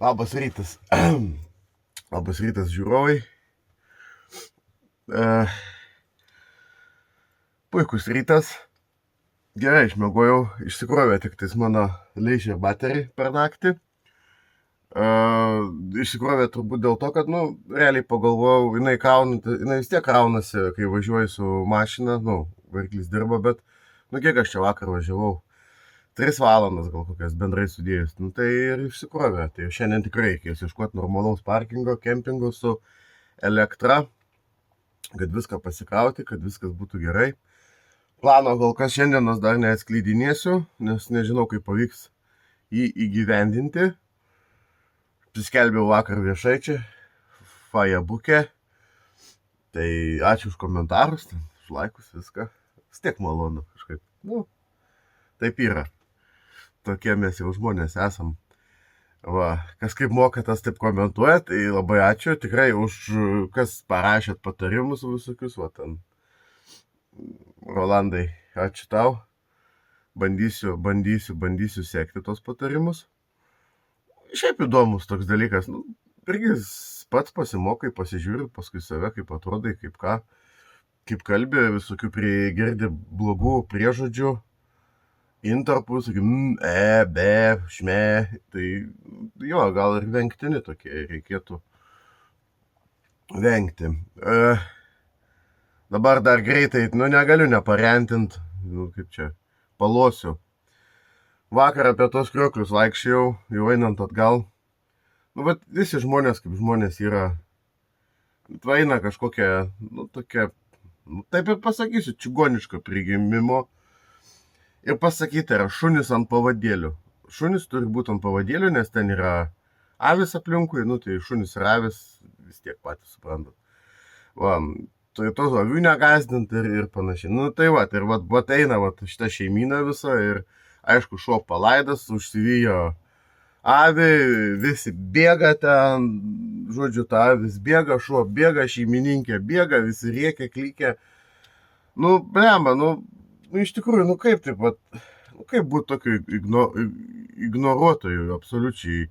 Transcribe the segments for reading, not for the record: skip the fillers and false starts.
Labas rytas. Labas rytas, žiūrovai. Puikus rytas. Gerai, išmiegojau, išsikrovė tik tais mano leisure battery per naktį. Išsikrovė turbūt dėl to, kad, realiai pagalvojau, jinai vis tiek kraunasi, kai važiuoju su mašina, variklis dirba, bet, kiek aš čia vakar važiavau? 3 valandas gal kokias bendrai sudėjus. Tai ir išsikrovė. Tai šiandien tikrai reikės ieškoti normalaus parkingo, kempingo su elektra, kad viską pasikrauti, kad viskas būtų gerai. Plano kol kas šiandienos dar neatskleidinėsiu, nes nežinau, kaip pavyks jį įgyvendinti. Priskelbiau vakar viešai čia, Facebook'e. Tai ačiū už komentarus, už laikus, viską. Vis tiek malonu kažkaip. Taip yra. Tokie mes jau žmonės esam. Kas kaip moka, tas taip komentuoja, tai labai ačiū tikrai už kas parašėt patarimus visokius, ten. Rolandai, ačiū tau. Bandysiu sekti tos patarimus. Šiaip įdomus toks dalykas. Irgi pats pasimokai, pasižiūri, paskui save, kaip atrodai, kaip ką, kaip kalbė, visokių prigirdi blogų priežodžių, intarpų, sakykim, be, šme, tai jo, gal ir vengtini tokie reikėtų vengti. Dabar dar greitai, negaliu neparentint, kaip čia, palosiu. Vakar apie tos krioklius vaikščiau, jau einant atgal. Bet visi žmonės kaip žmonės yra, eina kažkokia, tokia, taip ir pasakysiu, čigoniško prigimimo. Ir pasakyti yra šunis ant pavadėlių. Šunis turi būti ant pavadėlių, nes ten yra avis aplinkui, tai šunis ir avis vis tiek patys suprantat. Tai tos avių negazdinti ir panašiai. Tai eina šita šeimyna visa ir aišku, šuo palaidas, užsivijo avį, visi bėga ten, žodžiu, ta avis bėga, šuo bėga, šeimininkė bėga, visi rėkia, klykia. Iš tikrųjų, kaip taip, kaip būti tokiu ignoruotoju, absoliučiai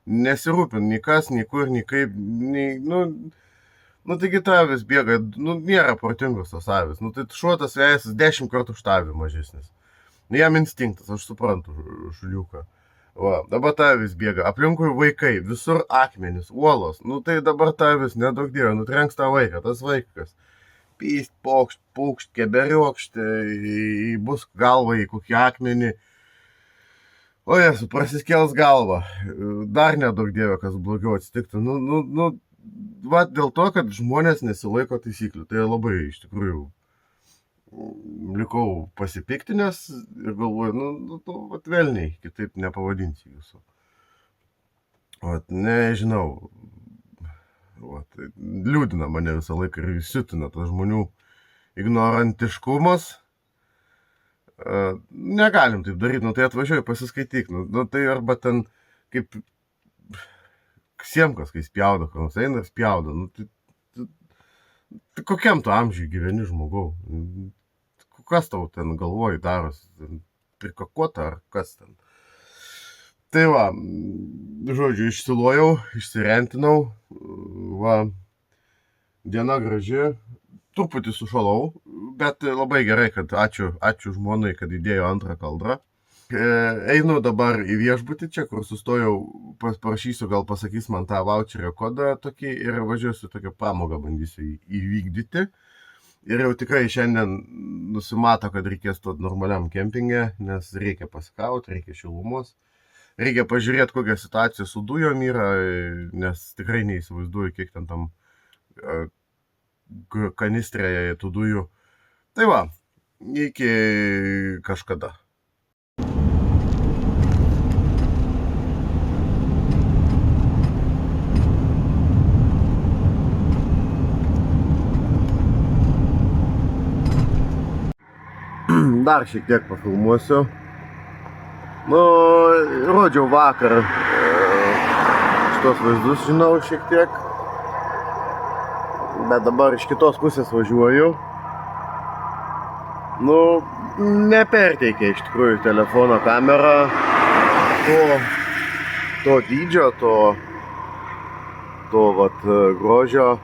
nesirūpin, nei kas, nei kur, nei kaip, taigi ta avis bėga, nėra protingos tos avis, tai šuo tas vejasi 10 kartų už tą avį mažesnis. Jam instinktas, aš suprantu šuliuką. Dabar ta avis bėga, aplinkui vaikai, visur akmenys, uolos, tai dabar ta avis, nedaug dievė, nutrenks tą vaiką, tas vaikas. Pyst, pokšt, keberiokšt, bus galva į kokį akmenį. O jesu, prasiskels galva. Dar nedaug dievė, kas blogiau atsitiktų. Dėl to, kad žmonės nesilaiko taisyklių. Tai labai, iš tikrųjų, likau pasipiktinęs ir galvoju, velniai, kitaip nepavadinsiu jūsų. Nežinau. Liūdina mane visą laiką ir siutina tas žmonių ignorantiškumas. Negalim taip daryti, tai atvažiuoju pasiskaityk. Tai arba ten kaip Siemkas, kai spjaudo, kai nors eina ir spjaudo. Tai kokiam tu amžiui gyveni žmogau? Kas tau ten galvoji darosi? Prikakota ar kas ten? Tai žodžiu, išsilojau, išsirentinau, diena graži, truputį sušalau, bet labai gerai, kad ačiū žmonai, kad įdėjo antrą kaldrą. Einu dabar į viešbutį čia, kur sustojau, parašysiu, gal pasakys man tą voucherio kodą tokį ir važiuosiu tokią pramogą, bandysiu įvykdyti. Ir jau tikrai šiandien nusimato, kad reikės to normaliam kempinge, nes reikia pasikrauti, reikia šilumos. Reikia pažiūrėti, kokia situacija su dujom yra, nes tikrai neįsivaizduoju, kiek ten tam kanistrėje tų dujų. Tai iki kažkada. Dar šiek tiek pafilmuosiu. Rodžiau vakar šitos vaizdus, žinau, šiek tiek. Bet dabar iš kitos pusės važiuoju. Neperteikia iš tikrųjų telefono kamera to dydžio, to vat grožio,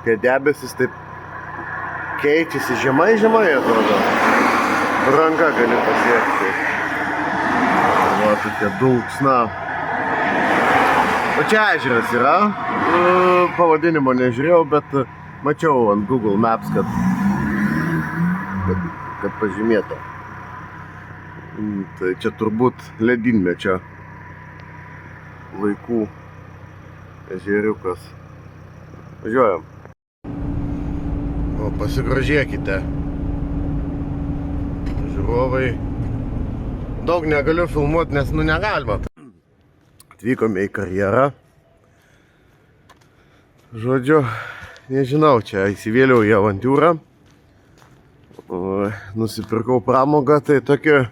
kai debesis taip keičiasi žemai atrodo. Ranka gali pasiekti. Va, tokia dulksna. O čia ežeras yra. Pavadinimo nežiūrėjau, bet mačiau ant Google Maps, kad pažymėta. Tai čia turbūt ledynmečio laikų ežeriukas. Važiuojam. O pasigrožėkite. Žiūrovai. Daug negaliu filmuoti, nes negalima. Atvykome į karjerą. Žodžiu, nežinau, čia įsivėliau į avantiūrą. Nusipirkau pramogą, tai tokiu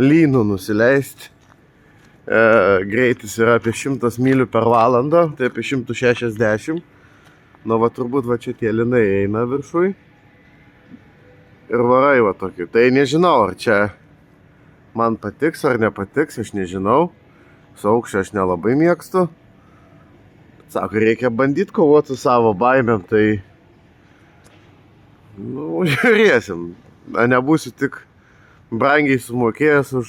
lynu nusileisti. Greitis yra apie 100 mylių per valandą, tai apie 160. Nu, va, turbūt va čia tie linai eina viršui. Ir varai va tokiu. Tai nežinau, ar čia man patiks ar nepatiks, aš nežinau. Su aukščiu aš nelabai mėgstu. Sako, reikia bandyti kovoti su savo baimėm, tai nu, žiūrėsim. Nebūsiu tik brangiai sumokėjęs už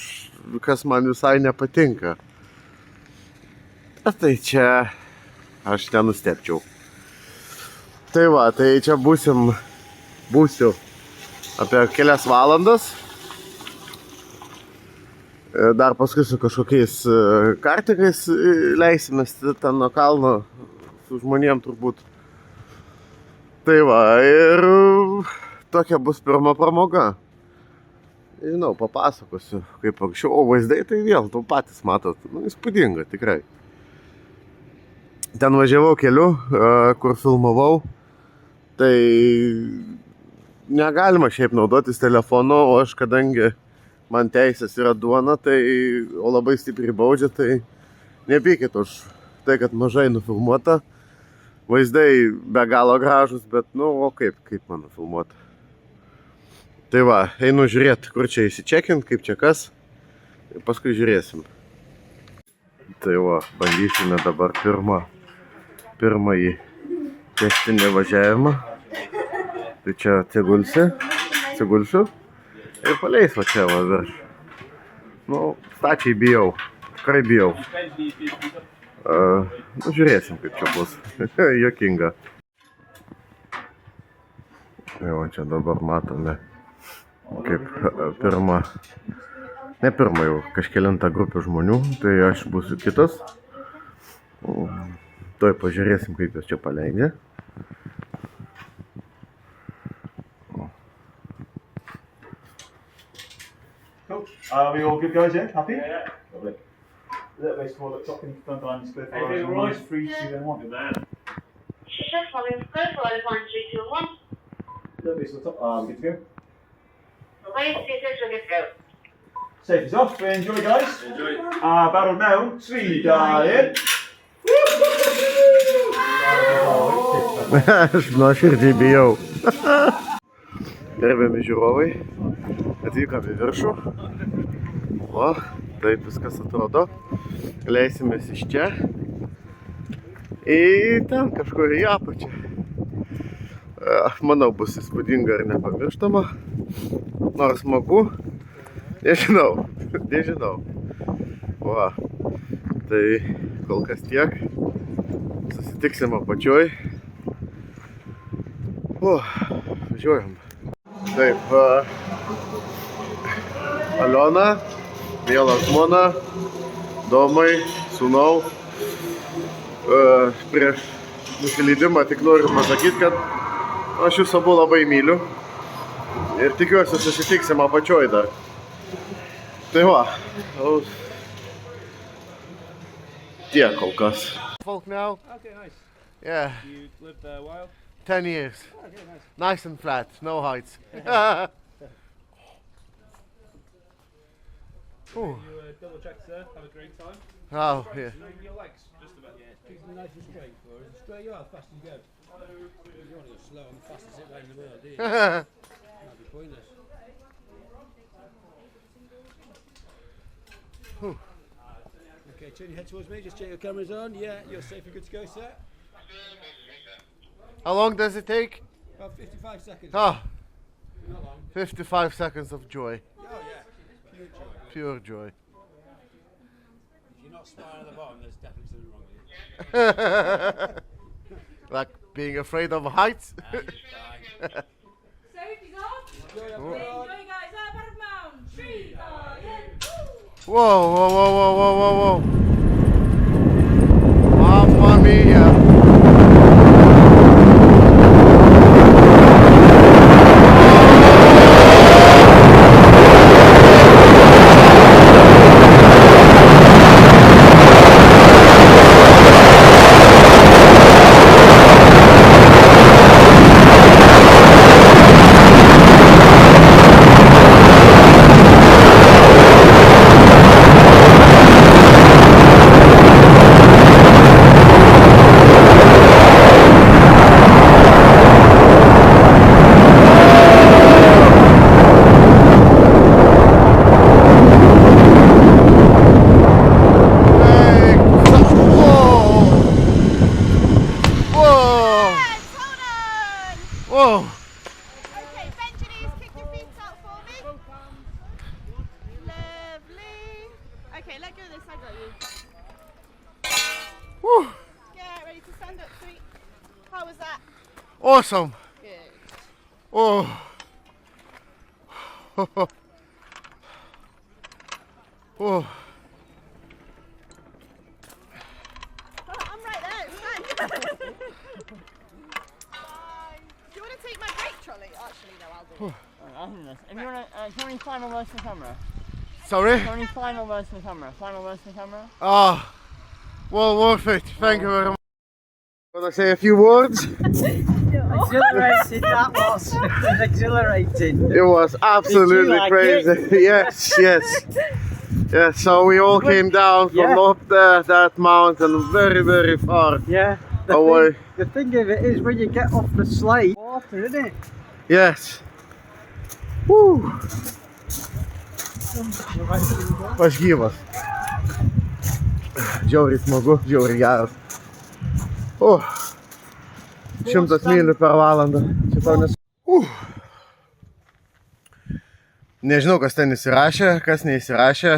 kas man visai nepatinka. Tai čia aš nenustepčiau. Tai va, tai čia būsiu apie kelias valandas. Dar paskui su kažkokiais kartikais leisimės ten nuo kalno su žmonėm turbūt. Tai va, ir tokia bus pirma pramoga. Žinau, papasakosiu kaip anksčiau, o vaizdai tai vėl, tu patys matot, nu, įspūdinga tikrai. Ten važiavau keliu, kur filmavau, tai negalima šiaip naudotis telefonu, o aš kadangi man teisės yra duona, tai, o labai stipriai baudžia, tai nepykit už tai, kad mažai nufilmuota. Vaizdai be galo gražus, bet, nu, o kaip man nufilmuota. Tai va, einu žiūrėti, kur čia įsičekint, kaip čia kas, ir paskui žiūrėsim. Tai va, bandysime dabar pirmąjį testinį važiavimą. Tai čia atsigulsiu. Ir paleis va čia va virš. Nu, stačiai bijau. Tikrai bijau. Nu, žiūrėsim, kaip čia bus. Jokinga. Tai va čia dabar matome, kaip ne pirma jau kažkelintą grupę žmonių. Tai aš būsiu kitas. Tuoj pažiūrėsim, kaip jos čia paleidžia. Cool. Are we all good, guys? Yeah? Happy? Yeah. Lovely. A little bit smaller at the top. Can you confirm the line is clear for us? Right. 3, 2, and 1. Good man. Shift volume clear for us. 1, 3, 2, 1. A little bit to the top. Good to go. Wait, this will get go. Safety's off. Enjoy, guys. Enjoy. Battle now. Sweet in. Aš nuoširdžiai bijau. Gerbiami žiūrovai, atvykome į viršų. O, taip viskas atrodo. Leisimės iš čia. Ir ten kažkur į apačią. Manau, bus įspūdinga ir nepamirštama. Nors smagu. Nežinau. Va, tai kol kas tiek. Susitiksim apačioj. O, važiuojam. Taip, Aliona, miela žmona, Domai, sūnau. Prieš nusileidimą tik noriu pasakyti, kad aš jūs abu labai myliu. Ir tikiuosi susitiksim apačioj dar. Tai va, tiek kol kas. Folk now? Okay, nice. Yeah, You lived there a while? 10 years. Okay, nice. Nice and flat, no heights. Ooh. You double check, sir. Have a great time. Oh, yeah. Your legs, just about. Yeah. Keep them nice and straight for us. Straight you are, fast as you go. You don't want to go slow and fast as it right in the middle, do you? That'd be pointless. Okay, turn your head towards me. Just check your cameras on. Yeah, you're safe and good to go, sir. How long does it take? About 55 seconds. Ah, Not long. 55 seconds of joy. Oh yeah. Pure joy. Pure joy. If you're not smiling at the bottom, there's definitely something wrong with you. Like being afraid of heights. Fine. Safety's on. Enjoy that Enjoy, ride. guys. Out of mound. 3, 2, 1. Whoa, whoa, whoa, whoa, whoa, whoa, whoa. Mamma mia. Whoa! Okay, bend your knees, kick your feet out for me. Lovely. Okay, let go of this, I got you. Woo! Get ready to stand up, sweet. How was that? Awesome! Good. Oh! Oh! Oh, I'm right there, it's fine. Do you want to take my brake trolley? Actually, no, I'll do it. If you want to, can we final words for camera? Sorry? Can we final words for camera? Final words for camera? Ah, well worth it. Thank you very much. Want to say a few words? Exhilarating, that was. It was exhilarating. It was absolutely like crazy. Yes, yes. Yes, so we all came down from Yeah. up there, that mountain, very, very far Yeah. away. The thing of it is when you get off the sleigh, water, isn't it? Yes. Woo. Aš gyvas. Žiauriai smagu, žiauriai geras. 100 mylių per valandą. Čia tau nes... Nežinau, kas ten įsirašė, kas neįsirašė.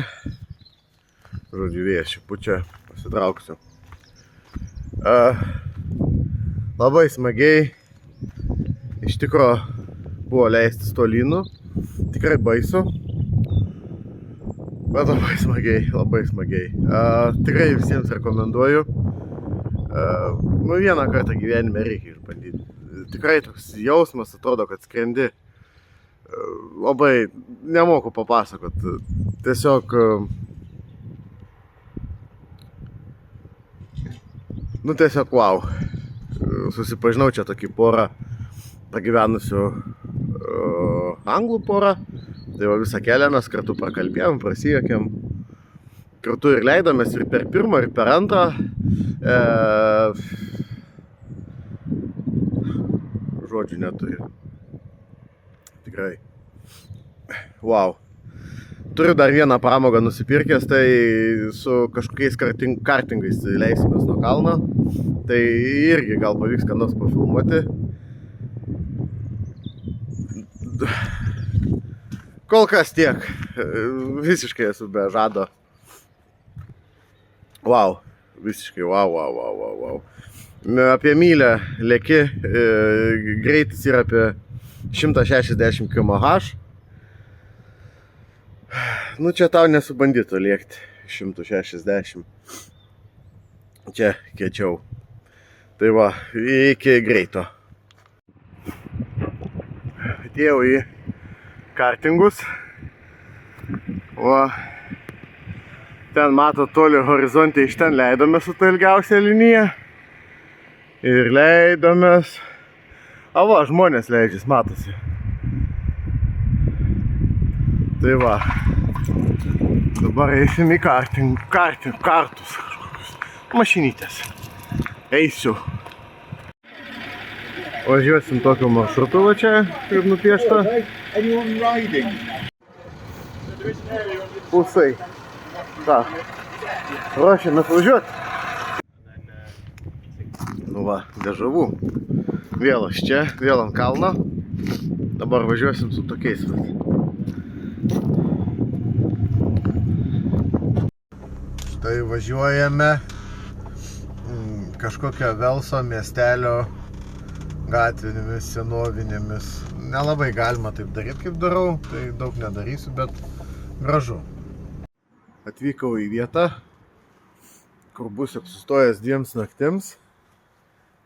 Žodžiu, vėjas čia pučia, pasitrauksiu. Labai smagiai. Iš tikro buvo leistis tolynų. Tikrai baisu. Bet labai smagiai, labai smagiai. Tikrai visiems rekomenduoju. Nu, vieną kartą gyvenime reikia išbandyti. Tikrai toks jausmas atrodo, kad skrendi. Labai nemoku papasakot. Tiesiog nu tiesiog wow. Susipažinau čia tokį porą pagyvenusių anglų porą. Tai va visą kelią mes kartu prakalbėjom, prasijuokėm. Kartu ir leidomės ir per pirmą, ir per antrą. Žodžių neturiu. Tikrai. Wow. Turiu dar vieną pramogą nusipirkęs, tai su kažkokiais kartingais leisimės nuo kalno. Tai irgi gal pavyks ką nors pafilmuoti. Kol kas tiek. Visiškai esu be žado. Wow. Visiškai wow. Apie mylę leki, greitis yra apie 160 km/h. Nu čia tau nesubandytų lėkti 160. Čia kiečiau. Tai va, iki greito. Atėjau į kartingus. Va. Ten mato toli horizonte, iš ten leidomės su ta ilgiausia linija. Ir leidomės. A va, žmonės leidžias, matosi. Tai va. Dabar eisim į kartus. Mašinytės. Eisiu. Važiuosim tokiu maršrutu va čia, kaip nupiešta. Pusai. Так. Ruošiamės važiuoti. Nu va, dežavų. Vėl aš čia, vėl ant kalno. Dabar važiuosim su tokiais. Štai važiuojame kažkokio Velso miestelio gatvėmis, senovinėmis. Nelabai galima taip daryti, kaip darau, tai daug nedarysiu, bet gražu. Atvykau į vietą, kur bus apsistojęs 2 naktims,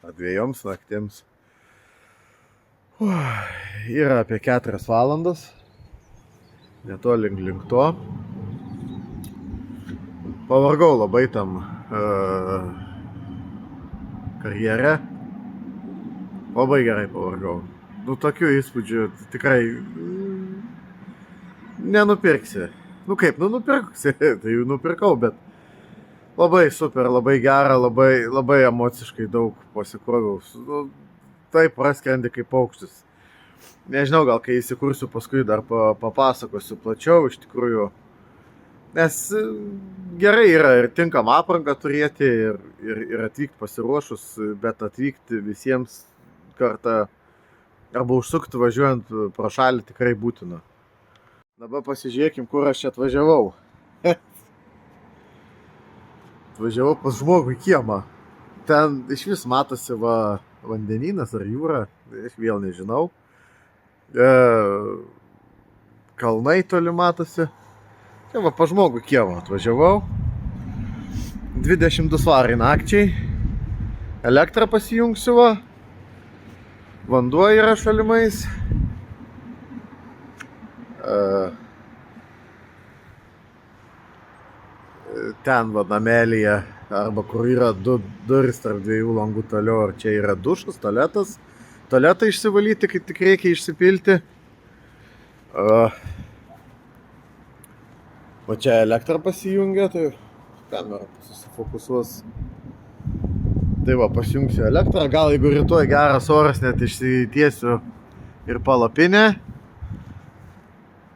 ar 2 naktims. Yra apie 4 valandas, netoli link to. Pavargau labai tam karjere. Labai gerai pavargau. Nu, tokių įspūdžių tikrai nenupirksi. Nu kaip, nupirksi, tai jau nupirkau, bet labai super, labai gera, labai emociškai daug pasikroviau. Nu, taip praskrendi kaip paukštis. Nežinau, gal kai įsikursiu paskui dar papasakosiu plačiau iš tikrųjų. Nes gerai yra ir tinkam aprangą turėti ir atvykti pasiruošus, bet atvykti visiems kartą arba užsukti važiuojant pro šalį tikrai būtina. Dabar pasižiūrėkim, kur aš čia atvažiavau. Atvažiavau pas žmogų į kiemą. Ten iš vis matosi vandenynas ar jūra, aš vėl nežinau. Kalnai toli matosi. Čia va pas žmogų į kiemą atvažiavau. 22 svarai nakčiai. Elektrą pasijungsiu va. Vanduo yra šalimais. Ten va namelyje, arba kur yra 2 durys tarp 2 langų toliau, ar čia yra dušas, tualetas. Tualetą išsivalyti, kai tik reikia išsipilti. Va čia elektrą pasijungia, tai kamera susifokusuos. Tai va, pasijungsiu elektrą, gal jeigu rytoj geras oras, net išsitiesiu ir palapinę.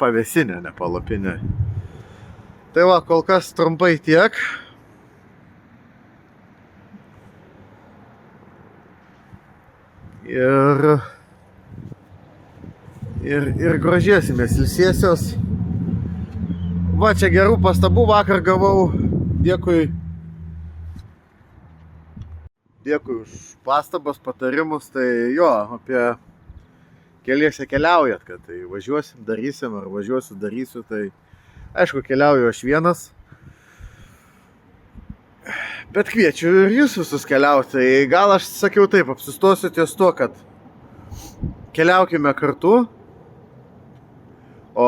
Pavėsinę, ne palapinę. Tai va, kol kas trumpai tiek. Ir grožėsimės, ilsėsios. Va, čia gerų pastabų vakar gavau. Dėkui už pastabas, patarimus. Tai jo, apie keliese keliaujat, kad tai važiuosim, darysim, ar važiuosiu, darysiu. Tai aišku, keliauju aš vienas. Bet kviečiu ir jūs visus keliauti. Tai gal aš sakiau taip, apsistosiu ties to, kad keliaukime kartu. O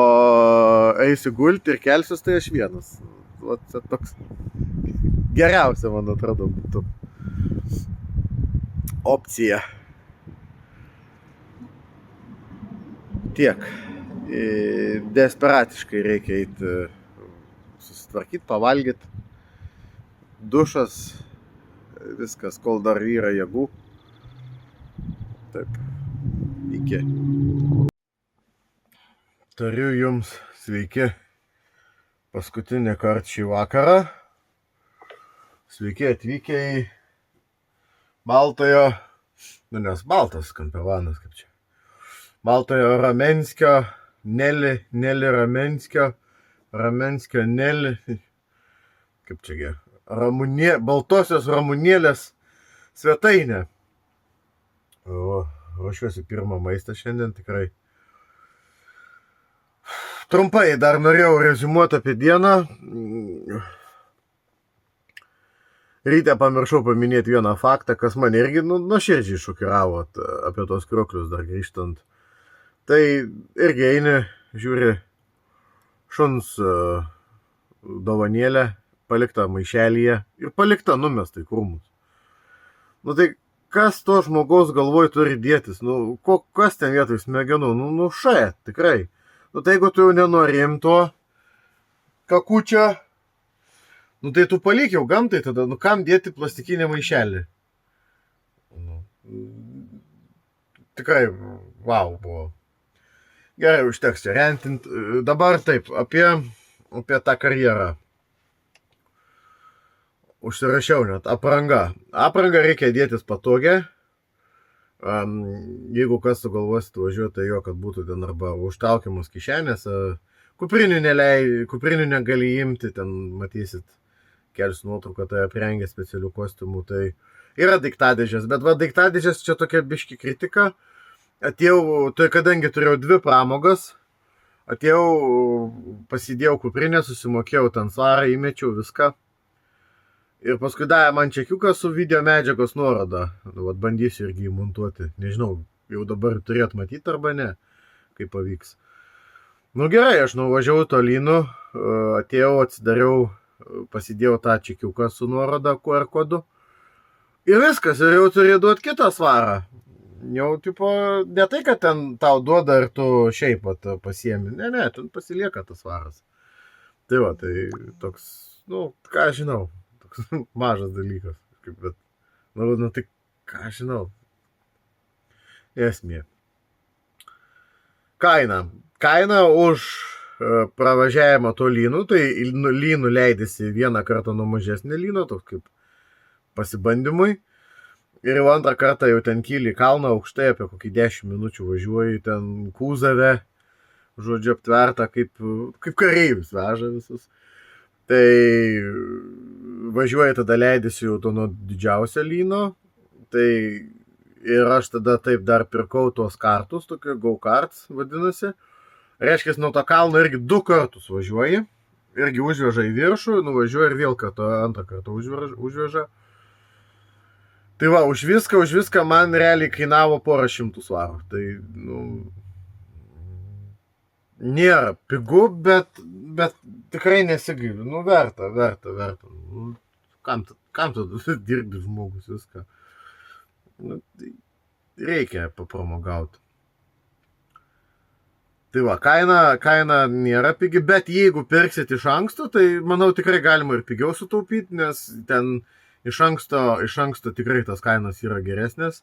eisiu gulti ir kelsius, tai aš vienas. Vat toks geriausia, man atrodo, būtų opcija. Tiek. Desperatiškai reikia eiti susitvarkyti, pavalgyti. Dušas, viskas, kol dar yra jėgų. Taip. Iki. Tariu jums sveiki paskutinį kartą šį vakarą. Sveiki atvykę į Baltojo, nes Baltas Kampervanas, kaip čia. Baltojo Ramenskio, Neli Ramenskio, Neli, kaip čia, Baltosios Ramunėlės svetainė. Ruošiuosi pirmą maistą šiandien tikrai. Trumpai dar norėjau reziumuoti apie dieną. Ryte pamiršau paminėti vieną faktą, kas mane irgi nuoširdžiai šokiravo apie tos krioklius dar grįžtant. Tai irgi eini, žiūri šuns dovanėlę, palikta maišelyje ir palikta numesta į krūmus. Nu tai kas to žmogaus galvoj turi dėtis? Nu, kas ten vietoj smegenų? Nu, tikrai. Nu tai jeigu tu jau nenori to kakučio, nu tai tu palik jau gamtai tada, nu kam dėti plastikinį maišelį? Tikrai, wow, buvo. Gerai, užteks čia rentint. Dabar taip, apie tą karjerą. užsirašiau net apranga. Aprangą reikia dėtis patogiai. Jeigu kas sugalvosit važiuoti, tai jo, kad būtų ten arba užtraukiamos kišenės, kuprinių negali imti, ten matysit, kelsiu nuotrauką, tai aprengę specialių kostiumų, tai yra daiktadėžės, bet va daiktadėžės čia tokia biški kritika. Atėjau, tai kadangi turėjau 2 pramogas, atėjau, pasidėjau kuprinę, susimokėjau ten svarą, įmečiau viską. Ir paskui davė man čekiuką su video medžiagos nuoroda. Vat bandysiu irgi įmontuoti. Nežinau, jau dabar turėt matyti arba ne, kaip pavyks. Nu gerai, aš nuvažiavau tolynų, atėjau, atsidariau, pasidėjau tą čekiuką su nuoroda QR kodu. Ir viskas, ir jau turėjau duoti kitą svarą. Jau, tipo, ne tai, kad ten tau duoda ir tu šiaip pasiemi. Ne, ten pasilieka tas svaras. Tai va, tai toks, nu, ką žinau. Mažas dalykas, bet, nu, tai ką žinau, esmė. Kaina už pravažiavimą to lynų, tai lynų leidėsi vieną kartą nuo mažesnį lyno, toks kaip pasibandymui, ir jau antrą kartą jau ten kyli į kalną aukštai, apie kokį 10 minučių važiuoji, ten kūzave, žodžiu, aptverta, kaip kareivis veža visus. Tai važiuoju, tada leidėsi jau to nuo didžiausio lyno, tai ir aš tada taip dar pirkau tuos kartus, tokie go-karts vadinasi. Reiškia, nuo to kalno irgi 2 kartus važiuoji, irgi užveža į viršų, nuvažiuoja ir vėl antrą kartą užveža. Tai va, už viską man realiai kainavo porą šimtų svarų. Tai, nu, nėra pigu, bet tikrai nesigailiu. Nu, verta. Nu, kam tu dirbi žmogus viską? Nu, tai reikia papramogauti. Tai va, kaina nėra pigi, bet jeigu pirksit iš anksto, tai manau tikrai galima ir pigiau sutaupyti, nes ten iš anksto tikrai tas kainos yra geresnės.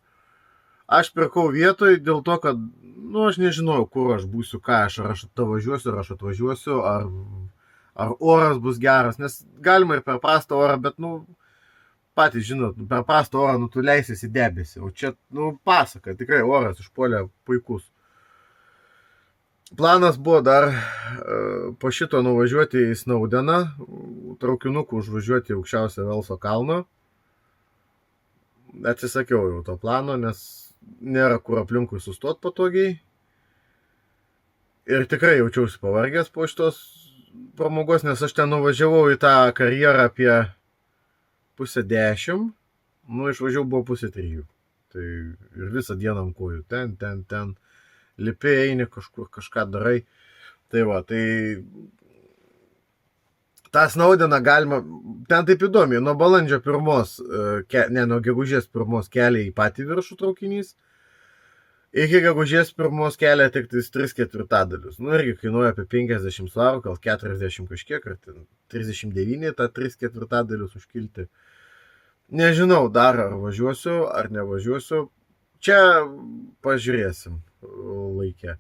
Aš pirkau vietoj dėl to, kad, nu, aš nežinojau, kur aš būsiu, ką aš, ar aš atvažiuosiu, ar aš atvažiuosiu, ar oras bus geras, nes galima ir per prastą orą, bet, nu, patys žinot, per prastą orą, nu, tu leisies į debesį, o čia, nu, pasaka, tikrai oras išpuolė puikus. Planas buvo dar po šito nuvažiuoti į Snowdeną, traukinuku užvažiuoti į aukščiausią Velso kalną. Atsisakiau jau to plano, nes nėra kur aplinkui sustot patogiai. Ir tikrai jaučiausi pavargęs po šitos pramogos, nes aš ten nuvažiavau į tą karjerą apie 9:30, nu išvažiavau buvo 2:30. Tai ir visą dieną ant kojų, ten, lipi, eini kažkur, kažką darai. Tai va, tai tą Snowdeną galima, ten taip įdomiai, nuo balandžio 1, nuo gegužės 1 kelia į patį viršų traukinys, iki gegužės 1 kelia tik 3/4. Nu, irgi kainuoja apie 50 svarų, gal 40 kažkiek, ar 39 tą 3/4 užkilti. Nežinau dar, ar važiuosiu, ar nevažiuosiu. Čia pažiūrėsim laikę.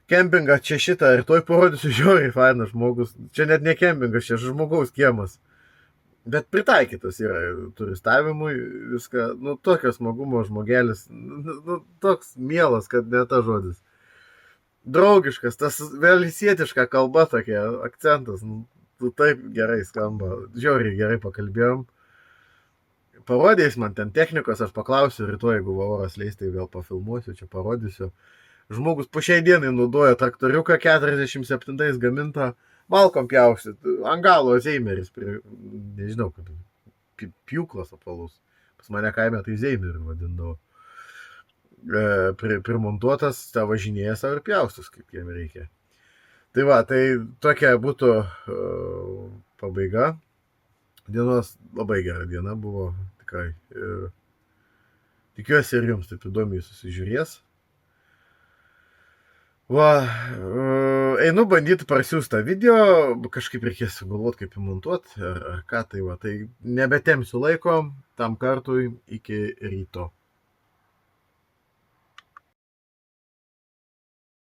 Kempingą čia šitą ir toj parodysiu, žiauriai fainas žmogus. Čia net ne kempingas, čia žmogaus kiemas. Bet pritaikytas yra turistavimui viską. Nu, tokio smagumo žmogelis. Nu, toks mielas, kad ne ta žodis. Draugiškas, tas velisietiška kalba tokia, akcentas. Nu, taip gerai skamba. Žiauriai gerai pakalbėjom. Parodėjus man ten technikos, aš paklausiu rytoj, jeigu oras leis, tai vėl pafilmuosiu, čia parodysiu. Žmogus po šiai dienai naudoja traktoriuką 47 gamintą, malkom pjausit, ant galo Zeimeris, nežinau, kad pjūklas apvalus. Pas mane kaime tai Zeimeriu vadindavo. Primontuotas, tą važinėja savo ir pjaustus, kaip jiem reikia. Tai va, tai tokia būtų pabaiga. Dienos labai gera diena buvo, tikrai. Tikiuosi ir jums taip įdomiai susižiūrės. Va, einu bandyti parsiųsti tą video, kažkaip reikės sugalvoti, kaip įmontuoti, ar ką tai va. Tai nebetemsiu laiko, tam kartui iki ryto.